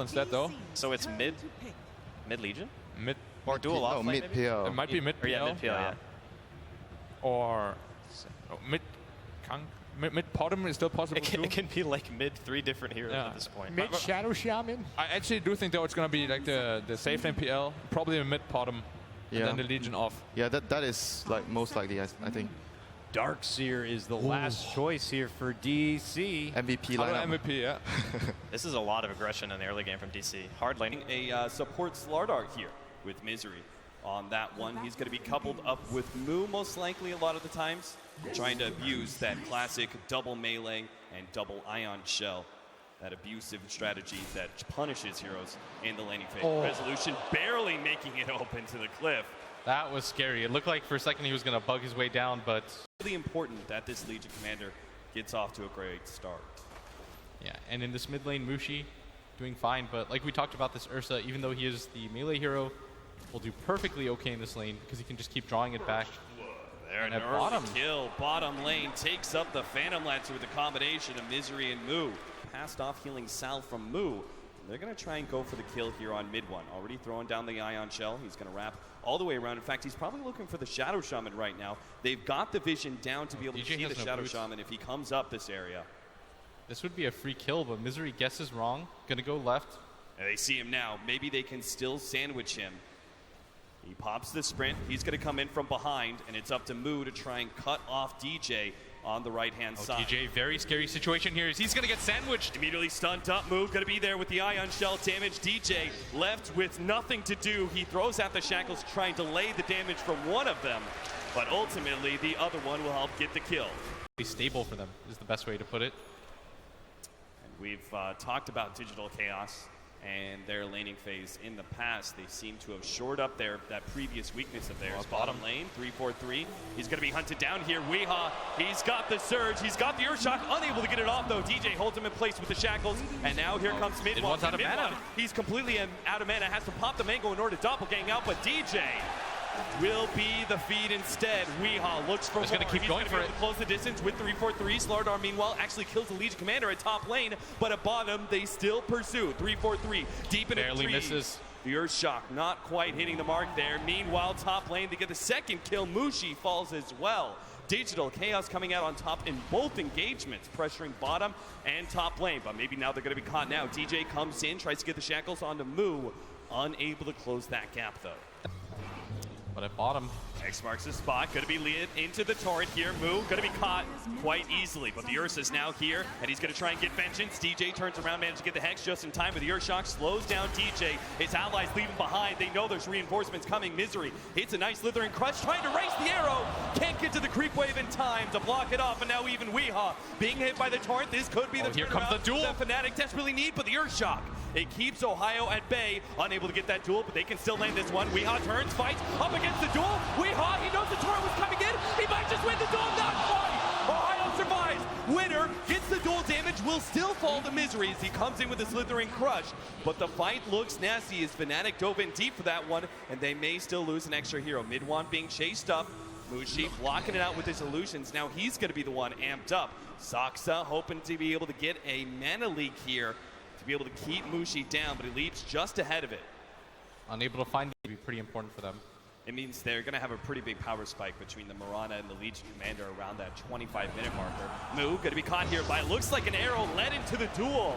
instead though. So it's mid Legion? Mid Or dual off lane, mid maybe? PL. It might be mid PL. Or yeah, mid PL, yeah. Or mid bottom is still possible too. It can be like mid 3 different heroes at this point. Mid Shadow Shaman. I actually do think though it's gonna be like the safe lane PL, probably a mid bottom, and then the Legion off. Yeah, that is like most likely, I think. Darkseer is the last choice here for DC. MVP lineup. MVP, yeah. This is a lot of aggression in the early game from DC. Hard laning. A support Slardar here with Misery. On that one, he's going to be coupled up with Moo most likely a lot of the times, trying to abuse that classic double melee and double ion shell. That abusive strategy that punishes heroes in the laning phase. Resolution barely making it open to the cliff. That was scary. It looked like for a second he was going to bug his way down, but... Really important that this Legion commander gets off to a great start. Yeah, and in this mid lane, Mushi doing fine, but like we talked about this Ursa, even though he is the melee hero, will do perfectly okay in this lane because he can just keep drawing it back. There, an early kill. Bottom lane takes up the Phantom Lancer with a combination of Misery and Moo. Passed off healing Sal from Moo. They're going to try and go for the kill here on mid one. Already throwing down the Ion Shell. He's going to wrap all the way around. In fact, he's probably looking for the Shadow Shaman right now. They've got the vision down to be able to see the Shadow Shaman if he comes up this area. This would be a free kill, but Misery guesses wrong. Gonna go left. And they see him now. Maybe they can still sandwich him. He pops the sprint. He's going to come in from behind, and it's up to Moo to try and cut off DJ on the right-hand side. DJ, very scary situation here. He's going to get sandwiched. Immediately stunned up. Moo going to be there with the Ion Shell damage. DJ left with nothing to do. He throws out the shackles, trying to delay the damage from one of them, but ultimately the other one will help get the kill. Stable for them is the best way to put it. And we've talked about Digital Chaos and their laning phase in the past. They seem to have shored up that previous weakness of theirs. Bottom lane, 3-4-3. He's going to be hunted down here. Weehaw, he's got the surge. He's got the Earthshock, unable to get it off though. DJ holds him in place with the shackles, and now here comes mid one. Out of mana. He's completely out of mana, has to pop the mango in order to doppelgang out, but DJ will be the feed instead. Weehaw looks for more. He's going to keep going for it. To close the distance with 3-4-3. Slardar, meanwhile, actually kills the Legion Commander at top lane, but at bottom, they still pursue. 3-4-3, deep in a barely tree. Misses. The Earthshock not quite hitting the mark there. Meanwhile, top lane, they get the second kill. Mushi falls as well. Digital Chaos coming out on top in both engagements, pressuring bottom and top lane, but maybe now they're going to be caught now. DJ comes in, tries to get the shackles onto Moo, unable to close that gap though. But at bottom, X marks the spot, going to be lead into the torrent here. Moo going to be caught quite easily, but the Ursa's now here, and he's going to try and get vengeance. DJ turns around, manages to get the Hex just in time, but the Earthshock slows down DJ. His allies leave him behind. They know there's reinforcements coming. Misery hits a nice slithering crush, trying to race the arrow. Can't get to the creep wave in time to block it off, and now even Weehaw being hit by the torrent. This could be the here comes the duel that Fnatic desperately need, but the Earthshock, it keeps Ohio at bay, unable to get that duel, but they can still land this one. Weehaw turns, fights up against the duel. Weehaw, he knows the torrent was coming in. He might just win the duel, not quite. Ohio survives. Winner gets the duel damage, will still fall to Misery as he comes in with a slithering crush. But the fight looks nasty as Fnatic dove in deep for that one, and they may still lose an extra hero. Midwan being chased up. Mushi blocking it out with his illusions. Now he's going to be the one amped up. Saksa hoping to be able to get a mana leak here to be able to keep Mushi down, but he leaps just ahead of it. unable to find it would be pretty important for them. It means they're going to have a pretty big power spike between the Mirana and the Legion Commander around that 25-minute marker. Moo going to be caught here by, looks like an arrow led into the duel.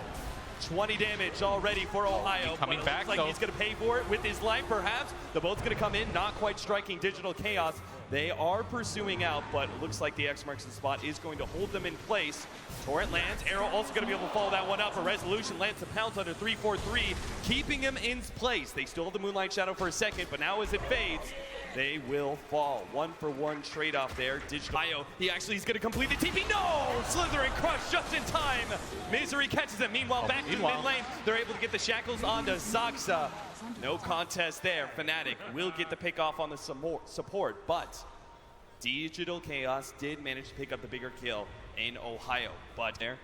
20 damage already for Ohio. Coming back, looks like he's going to pay for it with his life, perhaps. The boat's going to come in, not quite striking Digital Chaos. They are pursuing out, but it looks like the X marks the spot is going to hold them in place. Torrent lands. Arrow also going to be able to follow that one up. A Resolution lands the pounce under 3-4-3, keeping him in place. They still have the Moonlight Shadow for a second, but now as it fades, they will fall. 1-for-1 trade-off there. Digital Ohio, he actually is going to complete the TP. No! Slithering Crush just in time. Misery catches him. Meanwhile, back to the mid lane. They're able to get the shackles onto Saksa. No contest there. Fnatic will get the pick off on the support, but Digital Chaos did manage to pick up the bigger kill in Ohio. But there,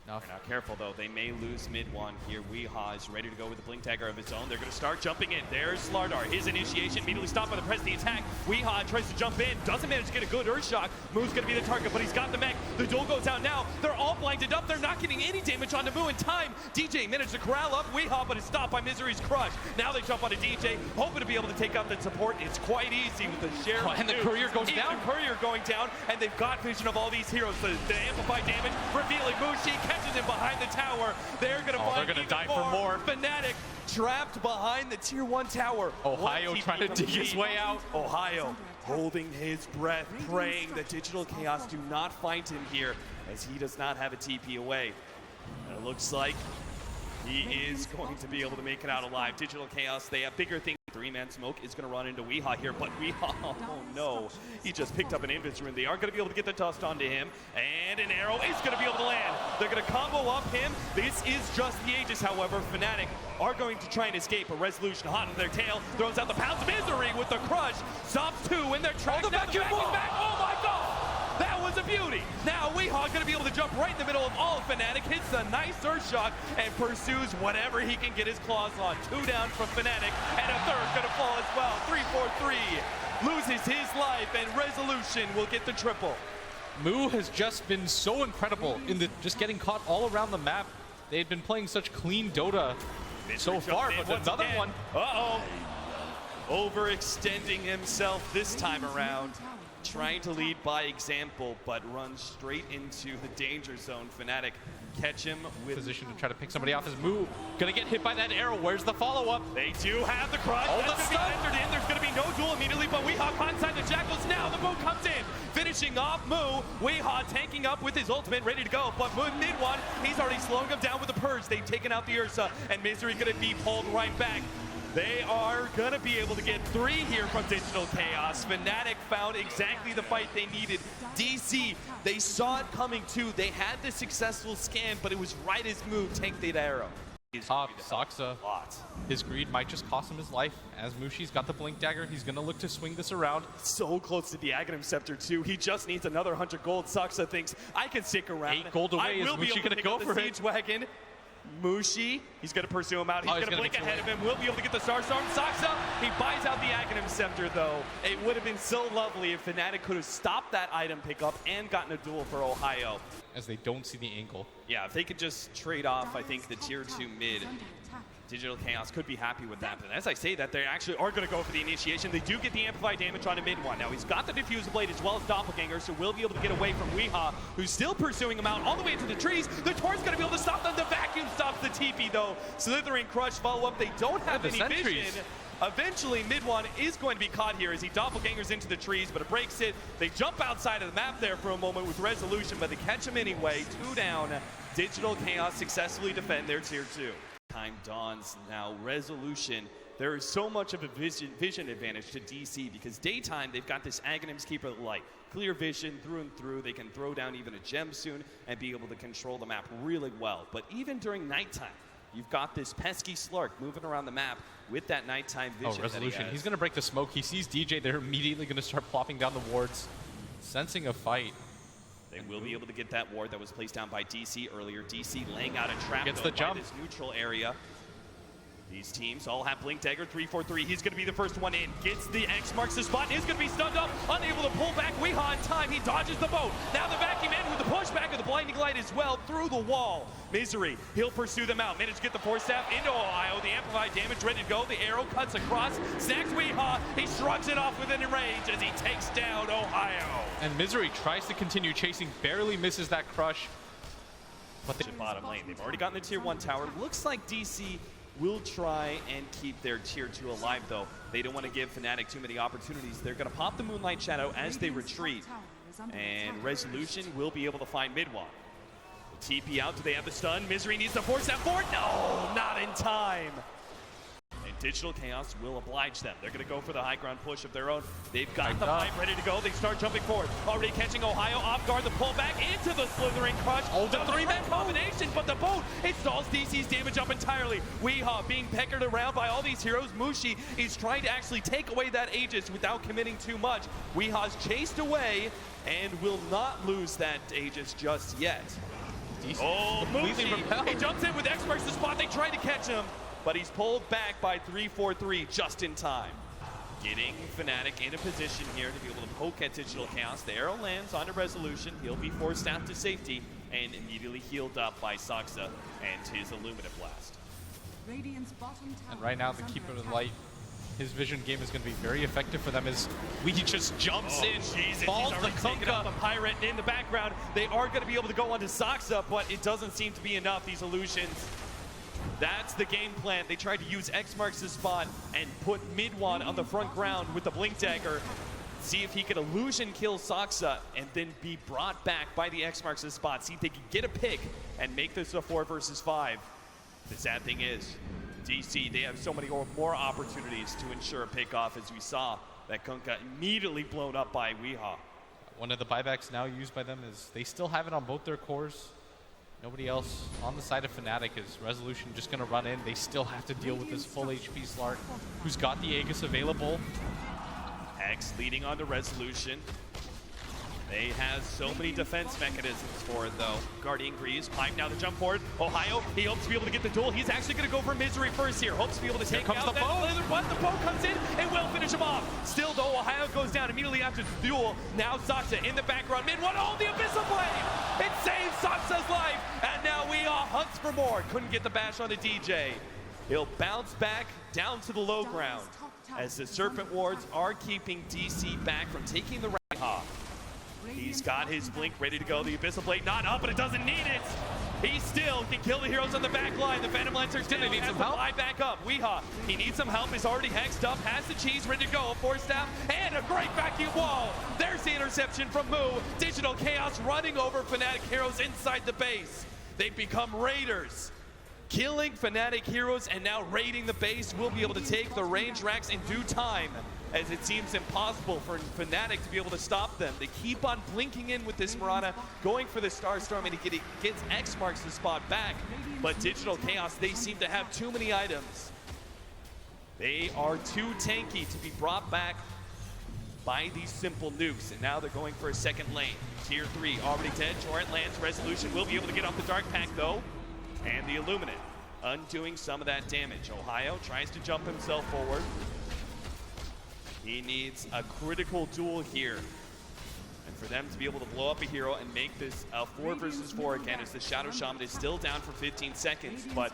Now careful though, they may lose mid one here. Weehaw is ready to go with the blink dagger of his own. They're going to start jumping in. There's Slardar. His initiation immediately stopped by the press of the attack. Weehaw tries to jump in, doesn't manage to get a good earth shock. Moo's going to be the target, but he's got the mech. The duel goes out now. They're all blinded up. They're not getting any damage onto Moo in time. DJ managed to corral up Weehaw, but it's stopped by Misery's crush. Now they jump onto DJ, hoping to be able to take out the support. It's quite easy with the share. And the courier goes down. The courier going down, and they've got vision of all these heroes. The amplified damage, revealing Mushi catches him behind the tower. They're going to they're going to die for more. Fnatic trapped behind the tier 1 tower. Ohio trying to dig his way out. Ohio holding his breath, praying that Digital Chaos do not find him here, as he does not have a TP away. And it looks like he is going to be able to make it out alive. Digital Chaos, they have bigger things. 3-man smoke is going to run into Weehaw here, but Weehaw, oh no, he just picked up an invis rune. They aren't going to be able to get the dust onto him, and an arrow is going to be able to land. They're going to combo up him. This is just the Aegis, however. Fnatic are going to try and escape. A Resolution hot on their tail, throws out the Pounds of Misery with the crush. Stops 2 in their tracks. Now the vacuum back. Oh my god! That was a beauty. Now Weehaw going to be able to jump right in the middle of all of Fnatic, hits a nice earth shock, and pursues whatever he can get his claws on. 2 down from Fnatic, and a third going to fall as well. 3-4-3 loses his life, and Resolution will get the triple. Moo has just been so incredible in the just getting caught all around the map. They've been playing such clean Dota so far, but another one. Uh-oh. Overextending himself this time around. Trying to lead by example, but runs straight into the danger zone. Fnatic catch him with position to try to pick somebody off as Moo. Gonna get hit by that arrow. Where's the follow-up? They do have the crush. Oh, that's going to be entered in. There's going to be no duel immediately, but Weehaw caught inside the Jackals. Now the Moo comes in, finishing off Moo. Weehaw tanking up with his ultimate, ready to go, but Moo mid one, he's already slowing him down with the Purge. They've taken out the Ursa, and Misery going to be pulled right back. They are going to be able to get 3 here from Digital Chaos. Fnatic found exactly the fight they needed. DC, they saw it coming too. They had the successful scan, but it was right as Moo tanked that arrow. Top Saksa. His greed might just cost him his life. As Mushi's got the blink dagger, he's going to look to swing this around. So close to the Aghanim Scepter too. He just needs another 100 gold. Saksa thinks, I can stick around. 8 gold away. Is Mushi going to go for it? Siege wagon. Mushi, he's going to pursue him out. He's going to blink ahead of him. We'll be able to get the Star Storm. Saksa, he buys out the Aghanim Scepter, though. It would have been so lovely if Fnatic could have stopped that item pickup and gotten a duel for Ohio. As they don't see the angle. Yeah, if they could just trade off, I think, the tier 2 mid, Digital Chaos could be happy with that. But as I say that, they actually are going to go for the initiation. They do get the amplified damage on a mid one. Now, he's got the Diffuser Blade as well as Doppelganger, so we'll be able to get away from Weehaw, who's still pursuing him out all the way into the trees. The Tor's going to be able to stop them. The vacuum stops the TP, though. Slithering Crush follow-up. They don't have any vision. Eventually, mid one is going to be caught here as he doppelgangers into the trees, but it breaks it. They jump outside of the map there for a moment with Resolution, but they catch him anyway. 2 down. Digital Chaos successfully defend their tier 2. Time dawns now. Resolution. There is so much of a vision advantage to DC because daytime they've got this Aghanim's Keeper of the Light. Clear vision through and through. They can throw down even a gem soon and be able to control the map really well. But even during nighttime, you've got this pesky Slark moving around the map with that nighttime vision. Oh, Resolution. He's going to break the smoke. He sees DJ. They're immediately going to start plopping down the wards, sensing a fight. They will be able to get that ward that was placed down by DC earlier. DC laying out a trap Gets the jump. By this neutral area. These teams all have Blink Dagger 3-4-3. He's going to be the first one in. Gets the X, marks the spot. He's going to be stunned up. Unable to pull back. Weehaw in time. He dodges the boat. Now the vacuum in with the pushback of the Blinding Light as well through the wall. Misery, he'll pursue them out. Managed to get the Force Staff into Ohio. The amplified damage ready to go. The arrow cuts across. Snacks Weehaw. He shrugs it off within range as he takes down Ohio. And Misery tries to continue chasing. Barely misses that crush. But the bottom lane. They've already gotten the tier 1 tower. Looks like DC will try and keep their tier 2 alive, though. They don't want to give Fnatic too many opportunities. They're going to pop the Moonlight Shadow as they retreat. And Resolution will be able to find mid-one. The TP out. Do they have the stun? Misery needs to force that forward. No, not in time. And Digital Chaos will oblige them. They're going to go for the high ground push of their own. They've got the pipe ready to go. They start jumping forward. Already catching Ohio off guard. The pullback into the Slithering Crush. Oh, the 3-man combination, but the boat, it stalls DC's damage up entirely. Weehaw being peckered around by all these heroes. Mushi is trying to actually take away that Aegis without committing too much. Weehaw's chased away and will not lose that Aegis just yet. DC Oh, completely Mushi, repelled. he jumps in with X marks the spot. They try to catch him, but he's pulled back by 3-4-3 just in time. Getting Fnatic in a position here to be able to poke at Digital Chaos. The arrow lands on a resolution. He'll be forced out to safety and immediately healed up by Saksa and his Illuminate Blast. And right now, the Keeper of the Light, his vision game is going to be very effective for them as Lee just jumps in, falls the Kunkka. A Pirate in the background. They are going to be able to go onto Saksa, but it doesn't seem to be enough. These illusions. That's the game plan. They tried to use X marks the spot and put Midwan on the front ground with the Blink Dagger. See if he could illusion kill Saksa and then be brought back by the X marks the spot. See if they could get a pick and make this a 4 versus 5. The sad thing is, DC, they have so many more opportunities to ensure a pick off, as we saw that Kunkka immediately blown up by Weehaw. One of the buybacks now used by them is they still have it on both their cores. Nobody else on the side of Fnatic is Resolution just going to run in. They still have to deal with this full HP Slark, who's got the Aegis available. X leading on to Resolution. They have so many defense mechanisms for it, though. Guardian Greaves, pipe now the jump forward. Ohio, he hopes to be able to get the duel. He's actually going to go for Misery first here. Hopes to be able to take out that Slither, but the bow comes in and will finish him off. Still, though, Ohio goes down immediately after the duel. Now Saksa in the background. Mid-1, oh, the Abyssal Blade! It saves Saksa's life, and now Weehaw hunts for more. Couldn't get the bash on the DJ. He'll bounce back down to the low ground as the Serpent Wards are keeping DC back from taking the Weehaw. He's got his blink ready to go. The Abyssal Blade not up, but it doesn't need it. He still can kill the heroes on the back line. The Phantom Lancer's gonna need some help. Back up. Weehaw, he needs some help. He's already hexed up, has the cheese ready to go. A force staff and a great vacuum wall. There's the interception from Moo. Digital Chaos running over Fnatic heroes inside the base. They've become raiders. Killing Fnatic heroes and now raiding the base. Will be able to take the range racks in due time, as it seems impossible for Fnatic to be able to stop them. They keep on blinking in with this Mirana, going for the Starstorm, and he gets X marks the spot back. But Digital Chaos, they seem to have too many items. They are too tanky to be brought back by these simple nukes, and now they're going for a second lane. Tier 3 already dead. Torrent lands. Resolution will be able to get off the Dark Pack, though. And the Illuminate undoing some of that damage. Ohio tries to jump himself forward. He needs a critical duel here. And for them to be able to blow up a hero and make this a 4 versus 4 again, as the Shadow Shaman is still down for 15 seconds, but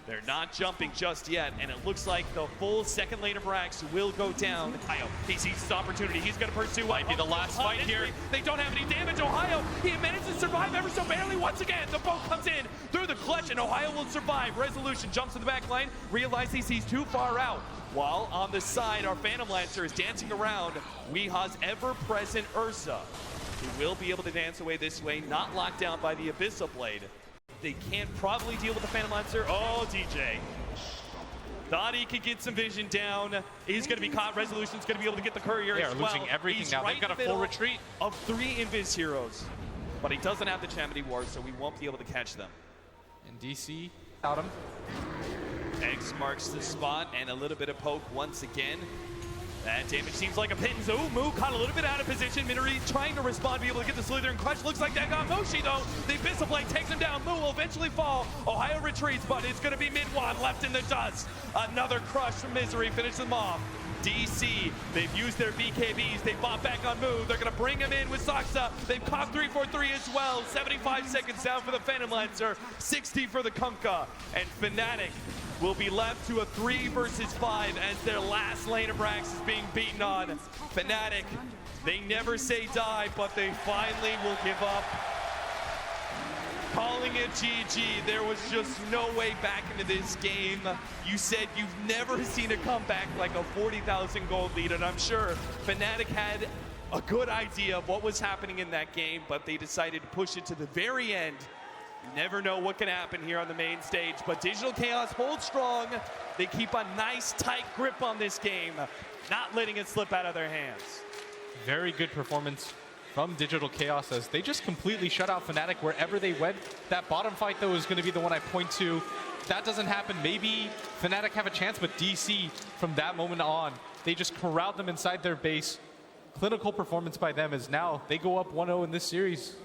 they're not jumping just yet, and it looks like the full second lane of Rax will go down. Ohio, he sees his opportunity. He's going to pursue. Might be the last fight here. They don't have any damage. Ohio, he manages to survive ever so barely once again. The boat comes in through the clutch, and Ohio will survive. Resolution jumps to the back line, realizes he's too far out. While on the side, our Phantom Lancer is dancing around Weehaw's ever-present Ursa, who will be able to dance away this way, not locked down by the Abyssal Blade. They can't probably deal with the Phantom Lancer. Oh, DJ. Thought he could get some vision down. He's going to be caught. Resolution's going to be able to get the courier as well. They are losing everything now. They've got a full retreat of 3 Invis heroes. But he doesn't have the Chamedy Ward, so we won't be able to catch them. And DC out him. X marks the spot, and a little bit of poke once again. That damage seems like a pin. Ooh, Moo caught a little bit out of position. Minori trying to respond, be able to get the Slither and clutch. Looks like that got Moshi, though. The Abyssal Blade takes him down. Moo will eventually fall. Ohio retreats, but it's going to be Midwan left in the dust. Another crush from Misery, finish them off. DC, they've used their BKBs. They bought back on Moo. They're going to bring him in with Saksa. They've caught 3-4-3 as well. 75 seconds down for the Phantom Lancer. 60 for the Kunkka. And Fnatic will be left to a 3 versus 5 as their last lane of Rax is being beaten on. Fnatic, they never say die, but they finally will give up. Calling it GG. There was just no way back into this game. You said you've never seen a comeback like a 40,000 gold lead, and I'm sure Fnatic had a good idea of what was happening in that game, but they decided to push it to the very end. You never know what can happen here on the main stage, but Digital Chaos holds strong. They keep a nice, tight grip on this game, not letting it slip out of their hands. Very good performance from Digital Chaos as they just completely shut out Fnatic wherever they went. That bottom fight, though, is going to be the one I point to. If that doesn't happen, maybe Fnatic have a chance, but DC, from that moment on, they just corralled them inside their base. Clinical performance by them is now they go up 1-0 in this series.